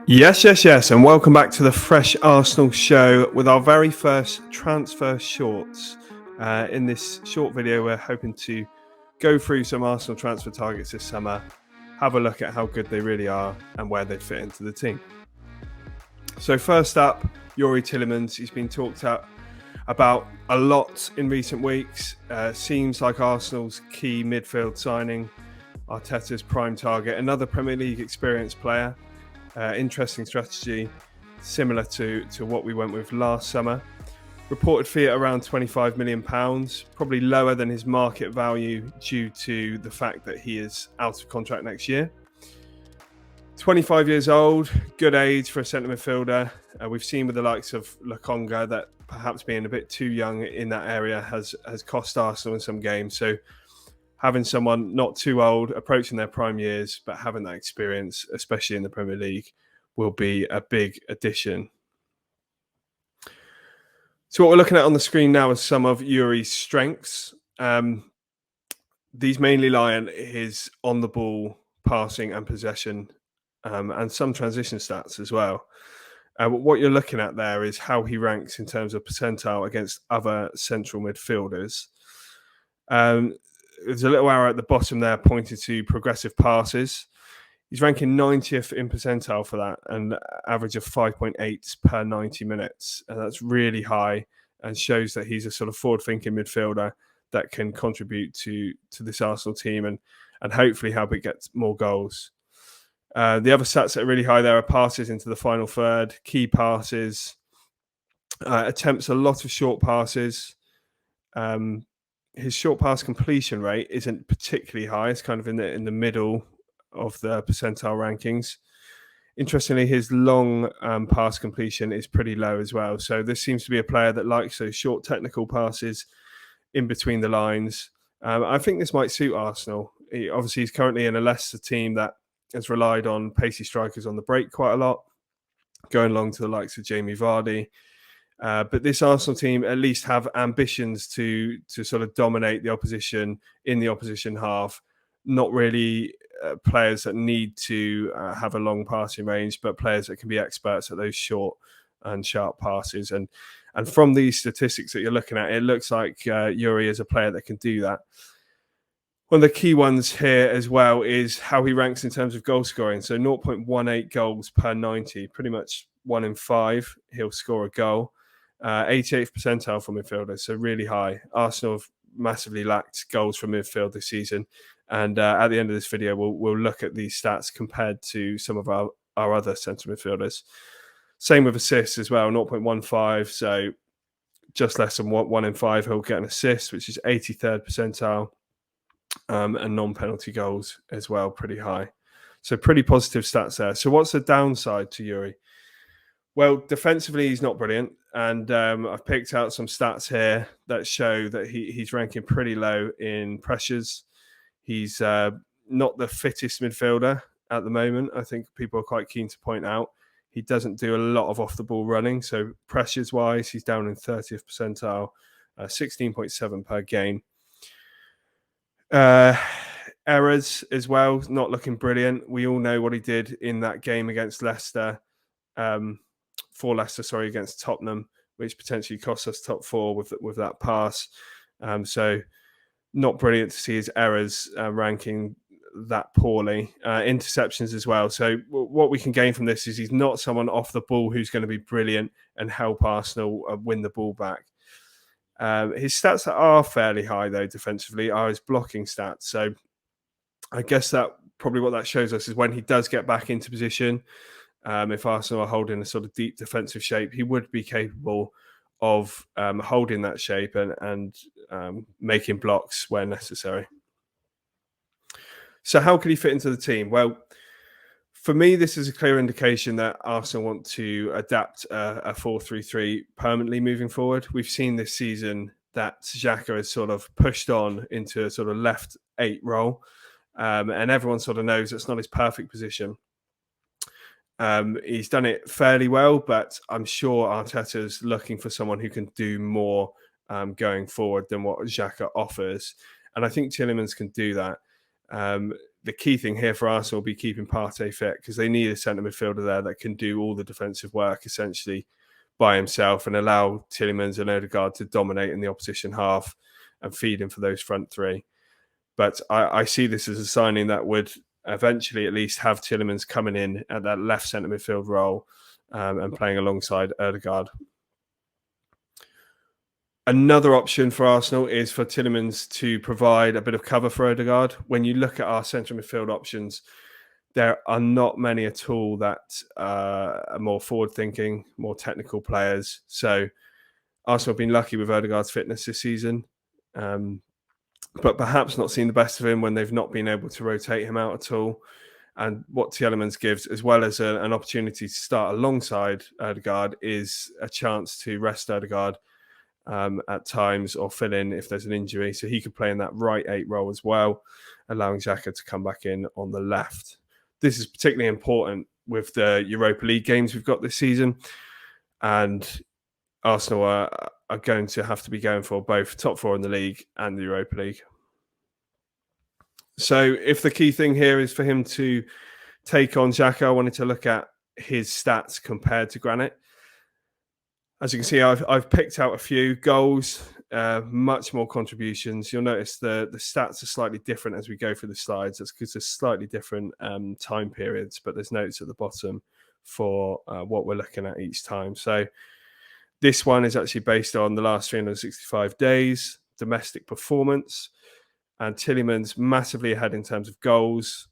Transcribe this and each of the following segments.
Yes, and welcome back to the Fresh Arsenal show with our very first transfer shorts. In this short video, we're hoping to go through some Arsenal transfer targets this summer, have a look at how good they really are and where they'd fit into the team. So first up, Youri Tielemans. He's been talked about a lot in recent weeks. Seems like Arsenal's key midfield signing, Arteta's prime target, another Premier League experienced player. Interesting strategy, similar to what we went with last summer. Reported fee at around £25 million, probably lower than his market value due to the fact that he is out of contract next year. 25 years old, good age for a centre midfielder. We've seen with the likes of Lokonga that perhaps being a bit too young in that area has cost Arsenal in some games. So having someone not too old, approaching their prime years, but having that experience, especially in the Premier League, will be a big addition. So what we're looking at on the screen now is some of Youri's strengths. These mainly lie in his on-the-ball passing and possession, and some transition stats as well. What you're looking at there is how he ranks in terms of percentile against other central midfielders. There's a little arrow at the bottom there pointing to progressive passes. He's ranking 90th in percentile for that, and average of 5.8 per 90 minutes. And that's really high and shows that he's a sort of forward-thinking midfielder that can contribute to this Arsenal team and hopefully help it get more goals. The other stats that are really high there are passes into the final third, key passes, attempts a lot of short passes. His short pass completion rate isn't particularly high. It's kind of in the middle of the percentile rankings. Interestingly, his long pass completion is pretty low as well. So this seems to be a player that likes those short technical passes in between the lines. I think this might suit Arsenal. Obviously, he's currently in a Leicester team that has relied on pacey strikers on the break quite a lot, going along to the likes of Jamie Vardy. But this Arsenal team at least have ambitions to sort of dominate the opposition in the opposition half. Not really players that need to have a long passing range, but players that can be experts at those short and sharp passes. And from these statistics that you're looking at, it looks like Youri is a player that can do that. One of the key ones here as well is how he ranks in terms of goal scoring. So 0.18 goals per 90, pretty much 1 in 5 he'll score a goal. 88th percentile for midfielders, so really high. Arsenal have massively lacked goals from midfield this season, and at the end of this video we'll look at these stats compared to some of our other centre midfielders. Same with assists as well, 0.15, so just less than 1 in 5 he'll get an assist, which is 83rd percentile, and non-penalty goals as well, pretty high. So pretty positive stats there. So what's the downside to Youri? Well, defensively, he's not brilliant. And I've picked out some stats here that show that he's ranking pretty low in pressures. He's not the fittest midfielder at the moment. I think people are quite keen to point out. He doesn't do a lot of off-the-ball running. So pressures-wise, he's down in 30th percentile, 16.7 per game. Errors as well, not looking brilliant. We all know what he did in that game against Leicester. Against Tottenham, which potentially cost us top 4 with that pass. So not brilliant to see his errors ranking that poorly. Interceptions as well. So what we can gain from this is he's not someone off the ball who's going to be brilliant and help Arsenal win the ball back. His stats that are fairly high, though, defensively, are his blocking stats. So I guess that probably what that shows us is when he does get back into position, if Arsenal are holding a sort of deep defensive shape, he would be capable of holding that shape and making blocks where necessary. So how could he fit into the team? Well, for me, this is a clear indication that Arsenal want to adapt a 4-3-3 permanently moving forward. We've seen this season that Xhaka has sort of pushed on into a sort of left 8 role, and everyone sort of knows it's not his perfect position. He's done it fairly well, but I'm sure Arteta's looking for someone who can do more going forward than what Xhaka offers. And I think Tielemans can do that. the key thing here for Arsenal will be keeping Partey fit, because they need a centre midfielder there that can do all the defensive work essentially by himself and allow Tielemans and Odegaard to dominate in the opposition half and feed him for those front three. But I see this as a signing that would eventually at least have Tielemans coming in at that left centre midfield role and playing alongside Odegaard. Another option for Arsenal is for Tielemans to provide a bit of cover for Odegaard. When you look at our central midfield options, there are not many at all that are more forward-thinking, more technical players. So Arsenal have been lucky with Odegaard's fitness this season, but perhaps not seen the best of him when they've not been able to rotate him out at all. And what Tielemans gives, as well as an opportunity to start alongside Odegaard, is a chance to rest Odegaard at times or fill in if there's an injury. So he could play in that right 8 role as well, allowing Xhaka to come back in on the left. This is particularly important with the Europa League games we've got this season. And Arsenal are going to have to be going for both top 4 in the league and the Europa League. So if the key thing here is for him to take on Xhaka, I wanted to look at his stats compared to Granit. As you can see, I've picked out a few goals, much more contributions. You'll notice the stats are slightly different as we go through the slides. That's because there's slightly different time periods, but there's notes at the bottom for what we're looking at each time. So this one is actually based on the last 365 days, domestic performance, and Tielemans massively ahead in terms of goals,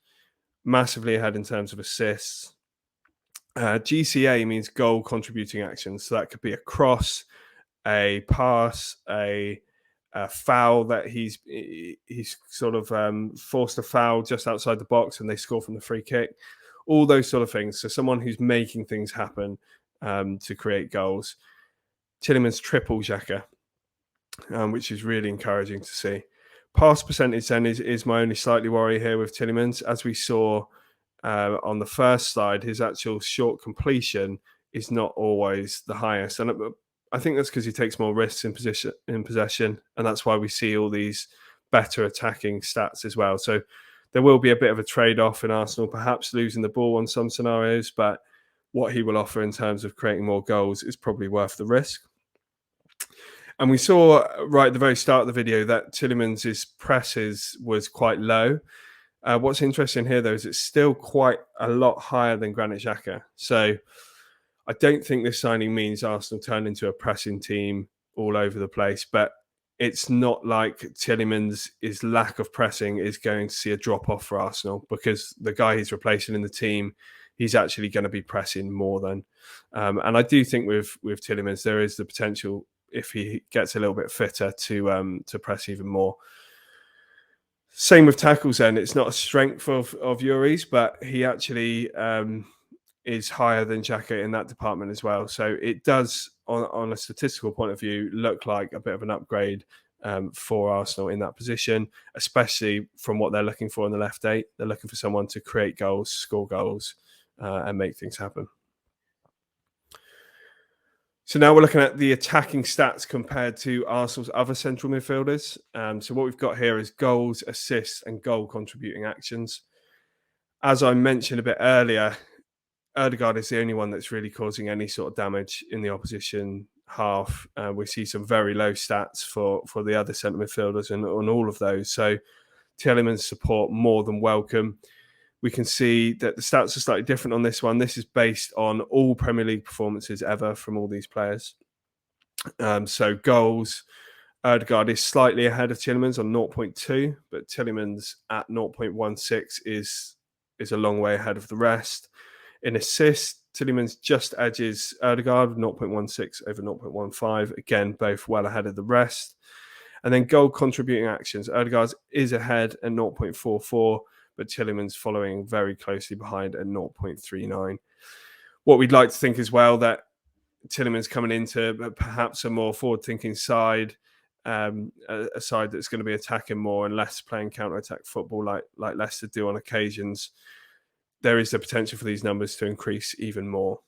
massively ahead in terms of assists. GCA means goal contributing actions. So that could be a cross, a pass, a foul that he's sort of forced a foul just outside the box and they score from the free kick. All those sort of things. So someone who's making things happen to create goals. Tielemans triple Xhaka, which is really encouraging to see. Pass percentage then is my only slightly worry here with Tielemans. As we saw on the first slide, his actual short completion is not always the highest, and I think that's because he takes more risks in possession, and that's why we see all these better attacking stats as well. So there will be a bit of a trade-off in Arsenal, perhaps losing the ball on some scenarios, but what he will offer in terms of creating more goals is probably worth the risk. And we saw right at the very start of the video that Tielemans' presses was quite low. What's interesting here, though, is it's still quite a lot higher than Granit Xhaka. So I don't think this signing means Arsenal turn into a pressing team all over the place, but it's not like Tielemans' lack of pressing is going to see a drop-off for Arsenal, because the guy he's replacing in the team, he's actually going to be pressing more than. And I do think with Tielemans, there is the potential, if he gets a little bit fitter, to press even more. Same with tackles then. It's not a strength of Youri's, but he actually is higher than Xhaka in that department as well. So it does, on a statistical point of view, look like a bit of an upgrade for Arsenal in that position, especially from what they're looking for in the left 8. They're looking for someone to create goals, score goals, and make things happen. So now we're looking at the attacking stats compared to Arsenal's other central midfielders. So what we've got here is goals, assists, and goal contributing actions. As I mentioned a bit earlier, Odegaard is the only one that's really causing any sort of damage in the opposition half. We see some very low stats for the other centre midfielders and on all of those. So Tielemans' support more than welcome. We can see that the stats are slightly different on this one. This is based on all Premier League performances ever from all these players. So goals, Odegaard is slightly ahead of Tielemans on 0.2, but Tielemans at 0.16 is a long way ahead of the rest. In assists, Tielemans just edges Odegaard, 0.16 over 0.15. Again, both well ahead of the rest. And then goal contributing actions, Odegaard is ahead at 0.44, but Tielemans following very closely behind at 0.39. What we'd like to think as well, that Tielemans coming into perhaps a more forward-thinking side, a side that's going to be attacking more and less playing counter-attack football like Leicester do on occasions, there is the potential for these numbers to increase even more.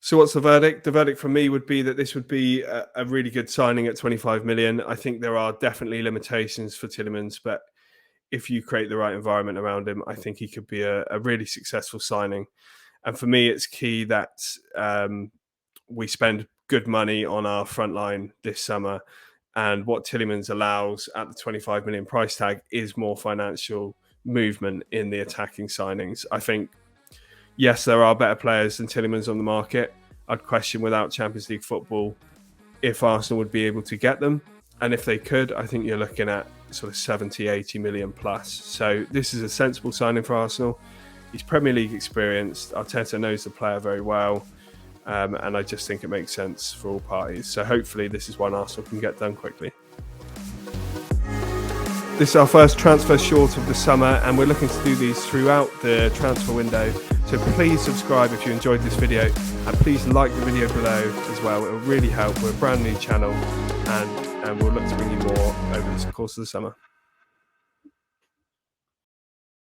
So what's the verdict? The verdict for me would be that this would be a really good signing at 25 million. I think there are definitely limitations for Tielemans, but if you create the right environment around him, I think he could be a really successful signing. And for me, it's key that we spend good money on our front line this summer. And what Tielemans allows at the 25 million price tag is more financial movement in the attacking signings. I think, yes, there are better players than Tielemans on the market. I'd question without Champions League football if Arsenal would be able to get them. And if they could, I think you're looking at sort of 70, 80 million plus. So this is a sensible signing for Arsenal. He's Premier League experienced. Arteta knows the player very well. And I just think it makes sense for all parties. So hopefully this is one Arsenal can get done quickly. This is our first transfer short of the summer, and we're looking to do these throughout the transfer window. So please subscribe if you enjoyed this video, and please like the video below as well. It will really help. We're a brand new channel, and we'll look to bring you more over the course of the summer.